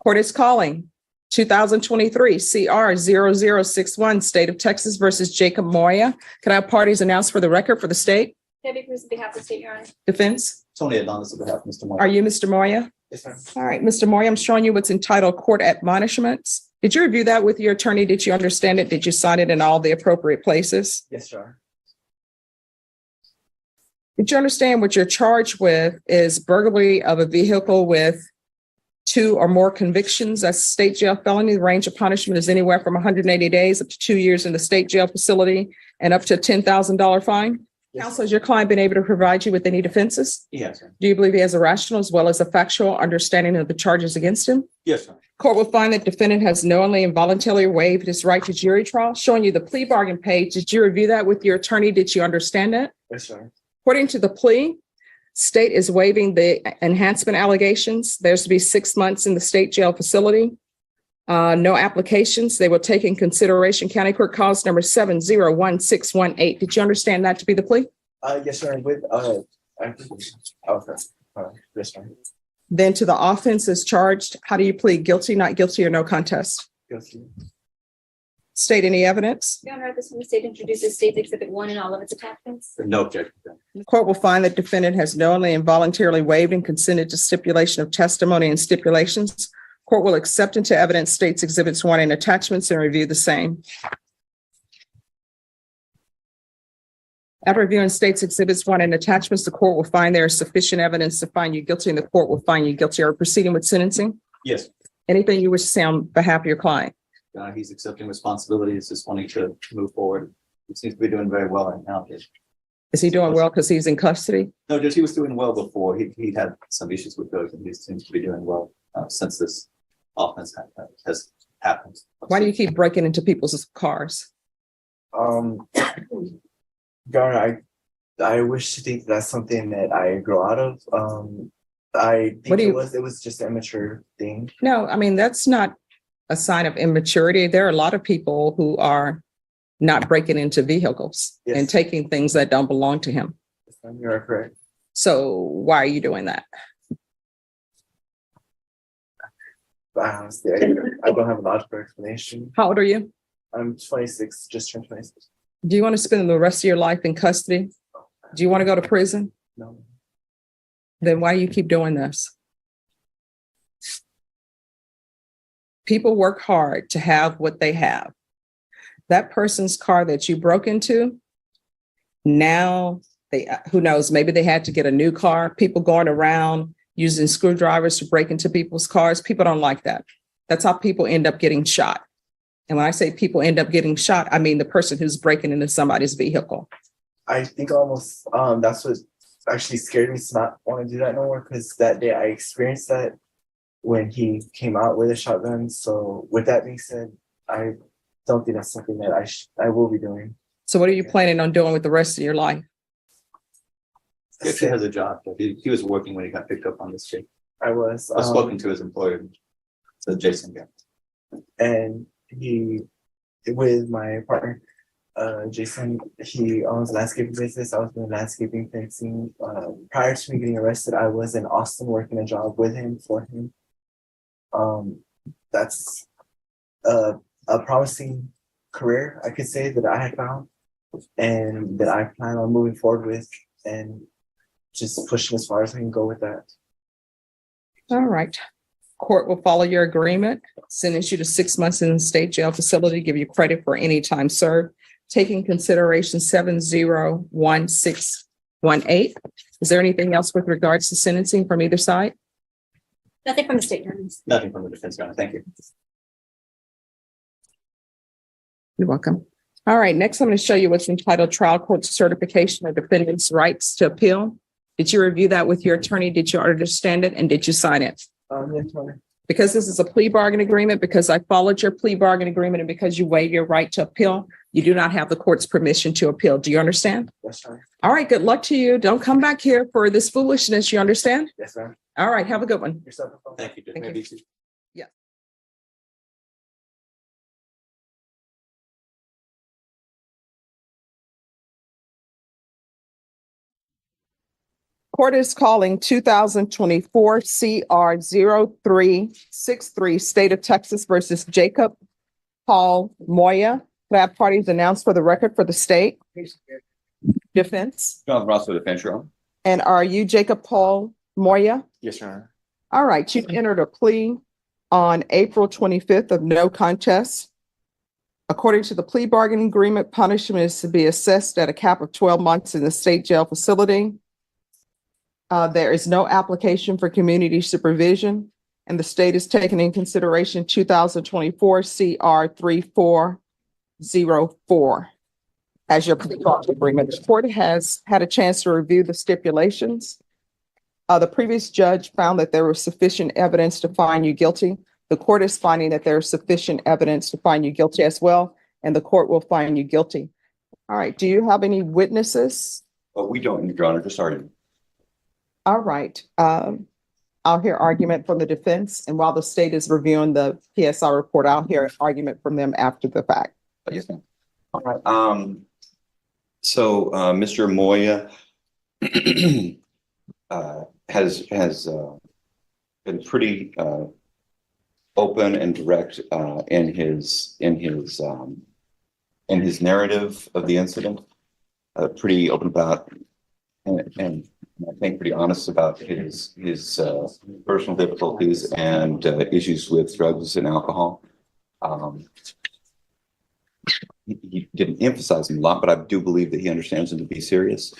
Court is calling 2023 CR 0061, State of Texas versus Jacob Moya. Can I have parties announced for the record for the state? Debbie Cruz, on behalf of the state, Your Honor. Defense? Tony Adonis on behalf of Mr. Moya. Are you Mr. Moya? Yes, ma'am. All right, Mr. Moya, I'm showing you what's entitled Court Admonishments. Did you review that with your attorney? Did you understand it? Did you sign it in all the appropriate places? Yes, sir. Did you understand what you're charged with is burglary of a vehicle with 2 or more convictions? That's state jail felony. The range of punishment is anywhere from 180 days up to 2 years in the state jail facility and up to a $10,000 fine. Yes. Counsel, has your client been able to provide you with any defenses? Yes, sir. Do you believe he has a rational as well as a factual understanding of the charges against him? Yes, sir. Court will find that defendant has knowingly and voluntarily waived his right to jury trial. Showing you the plea bargain page. Did you review that with your attorney? Did you understand that? Yes, sir. According to the plea, state is waiving the enhancement allegations. There's to be 6 months in the state jail facility. No applications. They will take in consideration County Court Cause number 701618. Did you understand that to be the plea? Yes, sir. With okay. Yes, sir. Then to the offense as charged, how do you plead? Guilty, not guilty, or no contest? Guilty. State any evidence? Your Honor, this one, the state introduces State's Exhibit 1 and all of its attachments. No objection. The court will find that defendant has knowingly and voluntarily waived and consented to stipulation of testimony and stipulations. Court will accept into evidence State's Exhibits 1 and attachments and review the same. After reviewing State's Exhibits 1 and attachments, the court will find there is sufficient evidence to find you guilty, and the court will find you guilty. Are proceeding with sentencing? Yes. Anything you wish to say on behalf of your client? He's accepting responsibility. He's just wanting to move forward. He seems to be doing very well right now. Is he doing well because he's in custody? No, Judge, he was doing well before. He had some issues with those, and he seems to be doing well since this offense has happened. Why do you keep breaking into people's cars? Gar, I wish to think that's something that I grow out of. I think it was just an immature thing. No, I mean, that's not a sign of immaturity. There are a lot of people who are not breaking into vehicles and taking things that don't belong to him. You're correct. So why are you doing that? Honestly, I don't have a logical explanation. How old are you? I'm 26, just turned 26. Do you want to spend the rest of your life in custody? Do you want to go to prison? No. Then why do you keep doing this? People work hard to have what they have. That person's car that you broke into, now who knows, maybe they had to get a new car. People going around using screwdrivers to break into people's cars. People don't like that. That's how people end up getting shot. And when I say people end up getting shot, I mean the person who's breaking into somebody's vehicle. I think almost that's what actually scared me to not want to do that no more, because that day I experienced that when he came out with a shotgun. So with that being said, I don't think that's something that I will be doing. So what are you planning on doing with the rest of your life? He actually has a job. He was working when he got picked up on this case. I was. I've spoken to his employer, so Jason. And he, with my partner, Jason, he owns a landscaping business. I was doing landscaping fencing. Prior to me getting arrested, I was in Austin working a job with him, for him. That's a promising career, I could say, that I had found and that I plan on moving forward with and just pushing as far as I can go with that. All right. Court will follow your agreement, sentence you to 6 months in the state jail facility, give you credit for any time served, taking consideration 701618. Is there anything else with regards to sentencing from either side? Nothing from the state, Your Honor. Nothing from the defense, Your Honor. Thank you. You're welcome. All right, next I'm going to show you what's entitled Trial Court Certification of Defendant's Rights to Appeal. Did you review that with your attorney? Did you understand it? And did you sign it? Yes, Because this is a plea bargain agreement, because I followed your plea bargain agreement, and because you waive your right to appeal, you do not have the court's permission to appeal. Do you understand? Yes, sir. All right, good luck to you. Don't come back here for this foolishness. You understand? Yes, ma'am. All right, have a good one. Yourself. Thank you. Thank you. Yeah. Court is calling 2024 CR 0363, State of Texas versus Jacob Paul Moya. Can I have parties announced for the record for the state? Defense. Jonathan Ross for the defense, Your Honor. And are you Jacob Paul Moya? Yes, Your Honor. All right, you entered a plea on April 25th of no contest. According to the plea bargaining agreement, punishment is to be assessed at a cap of 12 months in the state jail facility. There is no application for community supervision, and the state is taking in consideration 2024 CR 3404 as your plea bargaining agreement. The court has had a chance to review the stipulations. The previous judge found that there was sufficient evidence to find you guilty. The court is finding that there is sufficient evidence to find you guilty as well, and the court will find you guilty. All right, do you have any witnesses? We don't, Your Honor, just argument. All right, I'll hear argument from the defense, and while the state is reviewing the PSI report, I'll hear argument from them after the fact. Yes, ma'am. All right. So Mr. Moya has been pretty open and direct in his narrative of the incident. Pretty open about and I think pretty honest about his personal difficulties and issues with drugs and alcohol. He didn't emphasize them a lot, but I do believe that he understands them to be serious.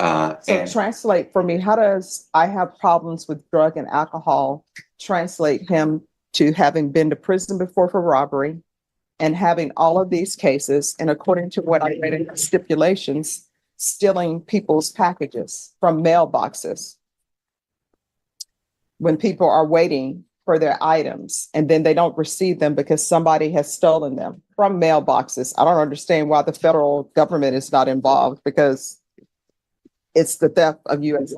So translate for me, how does I have problems with drug and alcohol translate him to having been to prison before for robbery and having all of these cases, and according to what I read in the stipulations, stealing people's packages from mailboxes when people are waiting for their items and then they don't receive them because somebody has stolen them from mailboxes. I don't understand why the federal government is not involved, because it's the theft of U.S.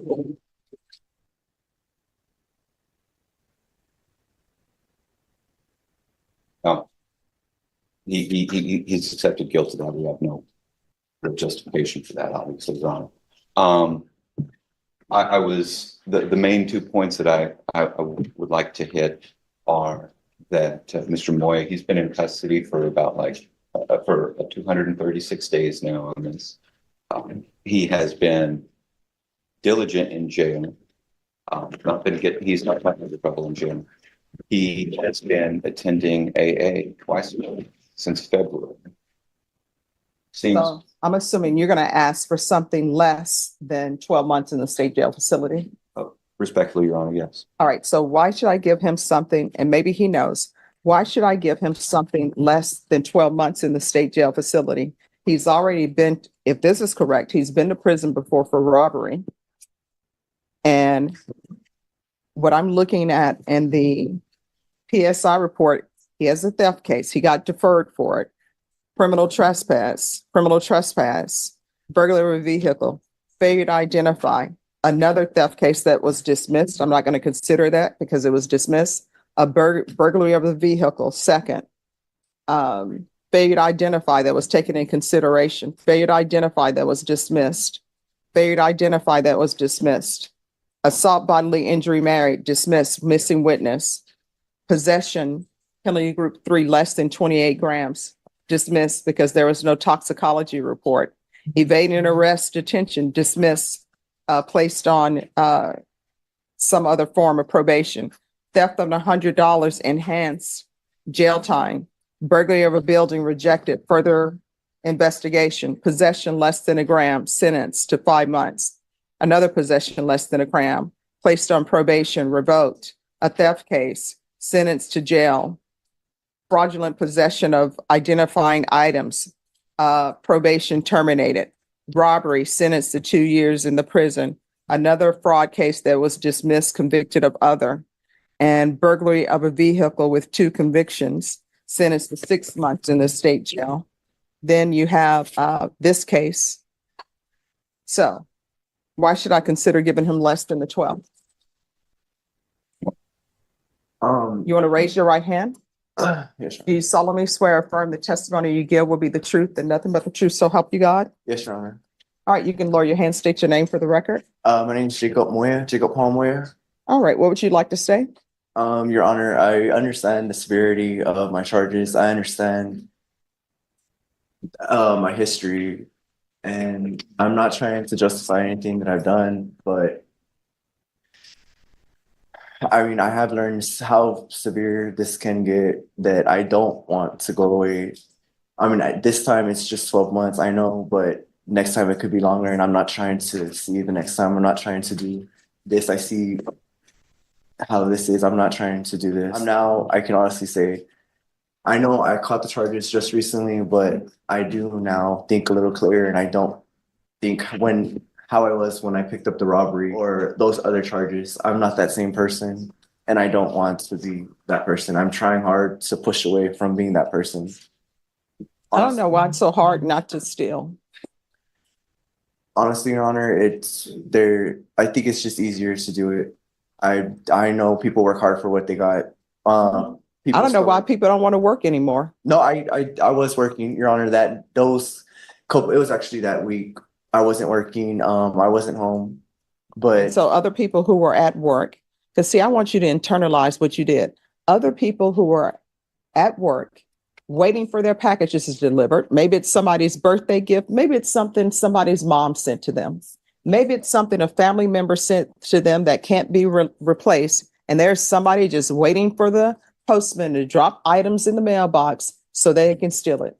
He's accepted guilt of that. We have no justification for that, obviously, Your Honor. I was the main 2 points that I would like to hit are that Mr. Moya, he's been in custody for about for 236 days now on this. He has been diligent in jail. He's not gotten into trouble in jail. He has been attending AA twice a week since February. So I'm assuming you're going to ask for something less than 12 months in the state jail facility. Respectfully, Your Honor, yes. All right. So why should I give him something? And maybe he knows. Why should I give him something less than 12 months in the state jail facility? He's already been, if this is correct, he's been to prison before for robbery. And what I'm looking at in the PSI report, he has a theft case. He got deferred for it. Criminal trespass, burglary of a vehicle, failure to identify, another theft case that was dismissed. I'm not going to consider that because it was dismissed. A burglary of a vehicle, second. Failure to identify that was taken in consideration. Failure to identify that was dismissed. Failure to identify that was dismissed. Assault, bodily injury, married, dismissed, missing witness. Possession, penalty group 3, less than 28 grams, dismissed because there was no toxicology report. Evading arrest, detention, dismissed, placed on some other form of probation. Theft of $100, enhanced jail time. Burglary of a building, rejected, further investigation. Possession less than a gram, sentenced to 5 months. Another possession less than a gram, placed on probation, revoked. A theft case, sentenced to jail. Fraudulent possession of identifying items, probation terminated. Robbery, sentenced to 2 years in the prison. Another fraud case that was dismissed, convicted of other. And burglary of a vehicle with 2 convictions, sentenced to 6 months in the state jail. Then you have this case. So why should I consider giving him less than the 12? You want to raise your right hand? Yes, Do you solemnly swear or affirm the testimony you give will be the truth and nothing but the truth, so help you God? Yes, Your Honor. All right, you can lower your hand, state your name for the record. My name is Jacob Moya, Jacob Moya. All right, what would you like to say? Your Honor, I understand the severity of my charges. I understand my history, and I'm not trying to justify anything that I've done, but I mean, I have learned how severe this can get that I don't want to go away. I mean, this time it's just 12 months, I know, but next time it could be longer, and I'm not trying to see the next time. I'm not trying to do this. I see how this is. I'm not trying to do this. I can honestly say, I know I caught the charges just recently, but I do now think a little clearer, and I don't think how I was when I picked up the robbery or those other charges. I'm not that same person, and I don't want to be that person. I'm trying hard to push away from being that person. I don't know why it's so hard not to steal. Honestly, Your Honor, I think it's just easier to do it. I know people work hard for what they got. I don't know why people don't want to work anymore. No, I was working, Your Honor. It was actually that week. I wasn't working. I wasn't home, but So other people who were at work, because see, I want you to internalize what you did. Other people who were at work waiting for their packages to be delivered. Maybe it's somebody's birthday gift. Maybe it's something somebody's mom sent to them. Maybe it's something a family member sent to them that can't be replaced. And there's somebody just waiting for the postman to drop items in the mailbox so they can steal it.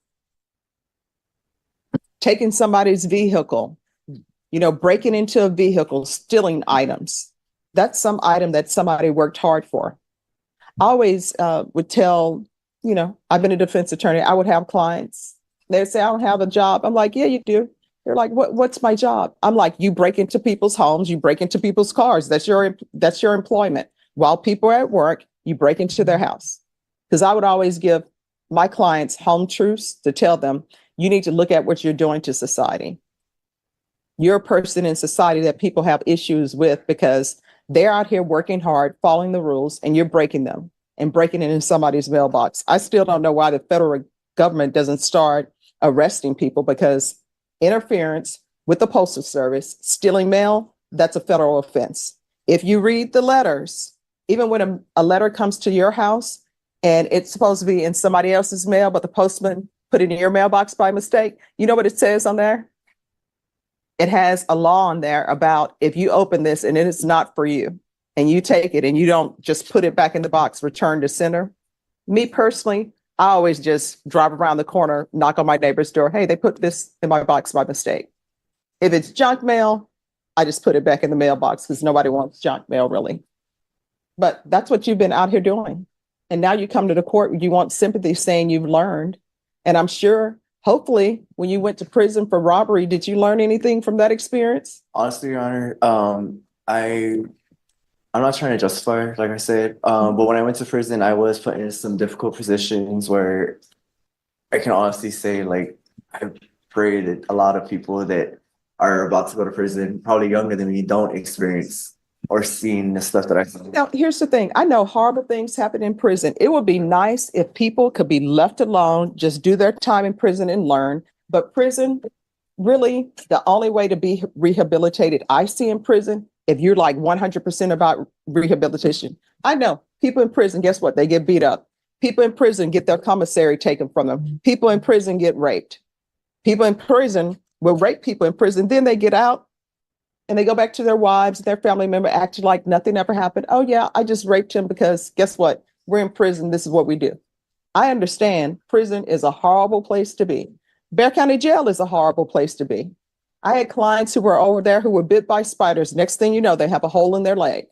Taking somebody's vehicle, breaking into a vehicle, stealing items. That's some item that somebody worked hard for. I always would tell, I've been a defense attorney. I would have clients. They'd say, I don't have a job. I'm like, yeah, you do. They're like, what's my job? I'm like, you break into people's homes, you break into people's cars. That's your employment. While people are at work, you break into their house. Because I would always give my clients home truths to tell them, you need to look at what you're doing to society. You're a person in society that people have issues with because they're out here working hard, following the rules, and you're breaking them and breaking it in somebody's mailbox. I still don't know why the federal government doesn't start arresting people, because interference with the postal service, stealing mail, that's a federal offense. If you read the letters, even when a letter comes to your house and it's supposed to be in somebody else's mail, but the postman put it in your mailbox by mistake, you know what it says on there? It has a law on there about if you open this and it is not for you and you take it and you don't just put it back in the box, return to sender. Me personally, I always just drive around the corner, knock on my neighbor's door. Hey, they put this in my box by mistake. If it's junk mail, I just put it back in the mailbox because nobody wants junk mail really. But that's what you've been out here doing. And now you come to the court, you want sympathy saying you've learned. And I'm sure, hopefully, when you went to prison for robbery, did you learn anything from that experience? honestly, Your Honor, I'm not trying to justify, like I said, but when I went to prison, I was put in some difficult positions where I can honestly say, like, I pray that a lot of people that are about to go to prison, probably younger than me, don't experience or seen the stuff that I saw. Now, here's the thing. I know horrible things happen in prison. It would be nice if people could be left alone, just do their time in prison and learn. But prison, really, the only way to be rehabilitated I see in prison, if you're like 100% about rehabilitation. I know people in prison, guess what? They get beat up. People in prison get their commissary taken from them. People in prison get raped. People in prison will rape people in prison. Then they get out and they go back to their wives, their family member, acting like nothing ever happened. Oh yeah, I just raped him because guess what? We're in prison. This is what we do. I understand prison is a horrible place to be. Bear County Jail is a horrible place to be. I had clients who were over there who were bit by spiders. Next thing you know, they have a hole in their leg.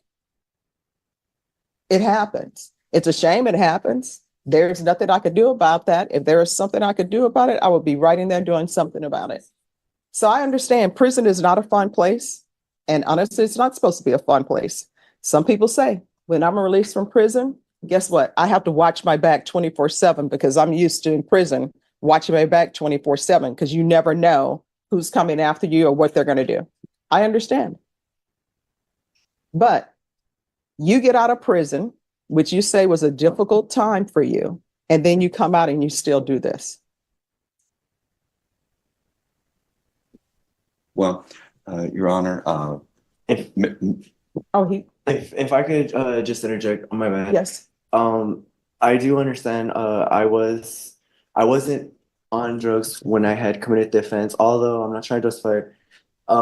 It happens. It's a shame it happens. There's nothing I could do about that. If there is something I could do about it, I would be right in there doing something about it. So I understand prison is not a fun place. And honestly, it's not supposed to be a fun place. Some people say, when I'm released from prison, guess what? I have to watch my back 24/7 because I'm used to in prison watching my back 24/7 because you never know who's coming after you or what they're going to do. I understand. But you get out of prison, which you say was a difficult time for you, and then you come out and you still do this. Well, Your Honor, If Oh, he, if I could just interject, oh my bad. yes. I do understand. I wasn't on drugs when I had committed the offense, although I'm not trying to justify it.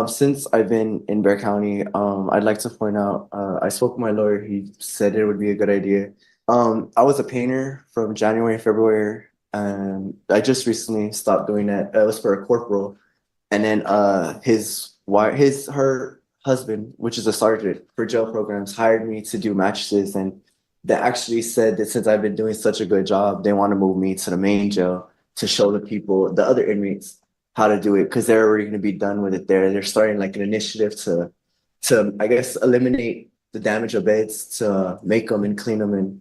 Since I've been in Bear County, I'd like to point out, I spoke with my lawyer. He said it would be a good idea. I was a painter from January, February, and I just recently stopped doing that. It was for a corporal, and then her husband, which is a sergeant for jail programs, hired me to do mattresses, and they actually said that since I've been doing such a good job, they want to move me to the main jail to show the people, the other inmates, how to do it because they're already going to be done with it there. They're starting like an initiative to I guess eliminate the damage of beds, to make them and clean them. And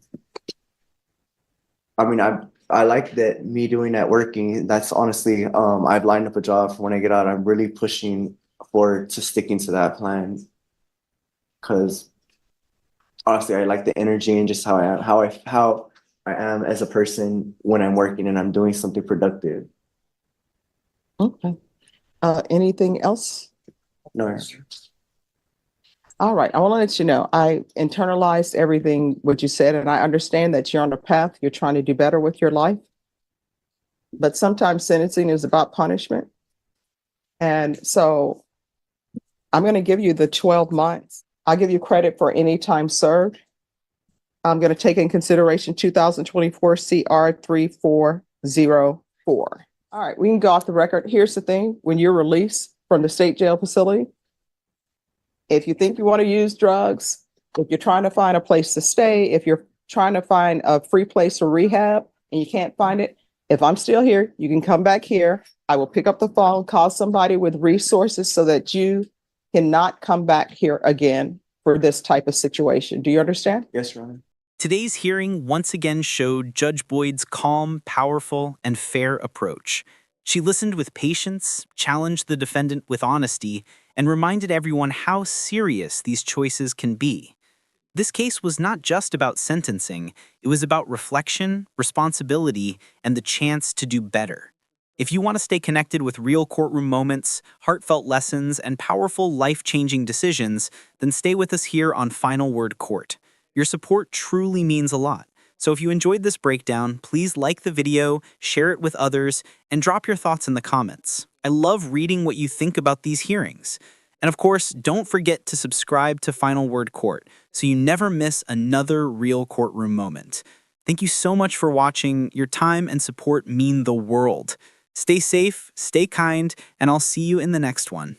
I mean, I like that me doing that working. That's honestly, I've lined up a job for when I get out. I'm really pushing forward to sticking to that plan because honestly, I like the energy and just how I am, how I am as a person when I'm working and I'm doing something productive. Okay. Anything else? No. All right. I want to let you know, I internalized everything what you said, and I understand that you're on a path. You're trying to do better with your life. But sometimes sentencing is about punishment. And so I'm going to give you the 12 months. I'll give you credit for any time served. I'm going to take in consideration 2024 CR 3404. All right, we can go off the record. Here's the thing. When you're released from the state jail facility, if you think you want to use drugs, if you're trying to find a place to stay, if you're trying to find a free place for rehab and you can't find it, if I'm still here, you can come back here. I will pick up the phone, call somebody with resources so that you cannot come back here again for this type of situation. Do you understand? Yes, Your Honor. Today's hearing once again showed Judge Boyd's calm, powerful, and fair approach. She listened with patience, challenged the defendant with honesty, and reminded everyone how serious these choices can be. This case was not just about sentencing, it was about reflection, responsibility, and the chance to do better. If you want to stay connected with real courtroom moments, heartfelt lessons, and powerful life-changing decisions, then stay with us here on Final Word Court. Your support truly means a lot. So if you enjoyed this breakdown, please like the video, share it with others, and drop your thoughts in the comments. I love reading what you think about these hearings. And of course, don't forget to subscribe to Final Word Court so you never miss another real courtroom moment. Thank you so much for watching. Your time and support mean the world. Stay safe, stay kind, and I'll see you in the next one.